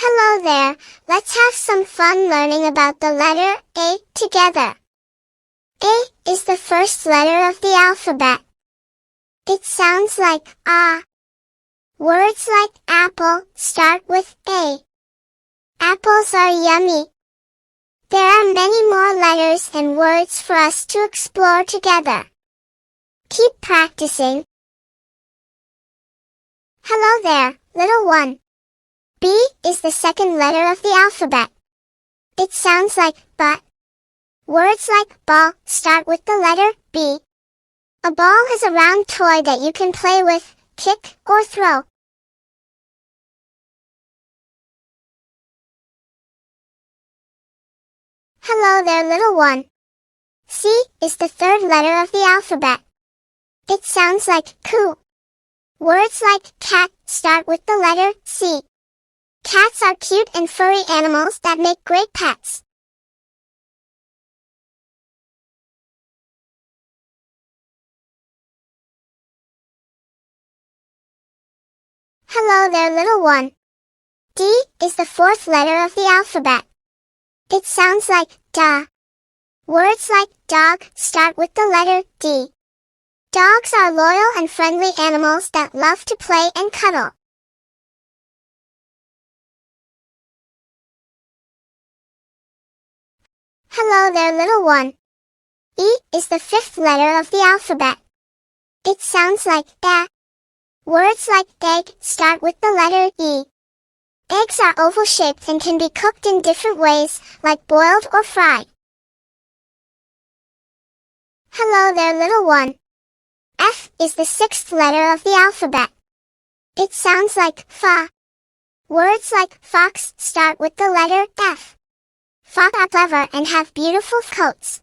Hello there, let's have some fun learning about the letter A together. A is the first letter of the alphabet. It sounds like ah. Words like apple start with A. Apples are yummy. There are many more letters and words for us to explore together. Keep practicing. Hello there, little one. B is the second letter of the alphabet. It sounds like but. Words like ball start with the letter B. A ball is a round toy that you can play with, kick, or throw. Hello there, little one. C is the third letter of the alphabet. It sounds like coo. Words like cat start with the letter C. Cats are cute and furry animals that make great pets. Hello there, little one. D is the fourth letter of the alphabet. It sounds like da. Words like dog start with the letter D. Dogs are loyal and friendly animals that love to play and cuddle. Hello there, little one. E is the fifth letter of the alphabet. It sounds like da. Words like egg start with the letter E. Eggs are oval-shaped and can be cooked in different ways, like boiled or fried. Hello there, little one. F is the sixth letter of the alphabet. It sounds like fa. Words like fox start with the letter F. Fox are clever and have beautiful coats.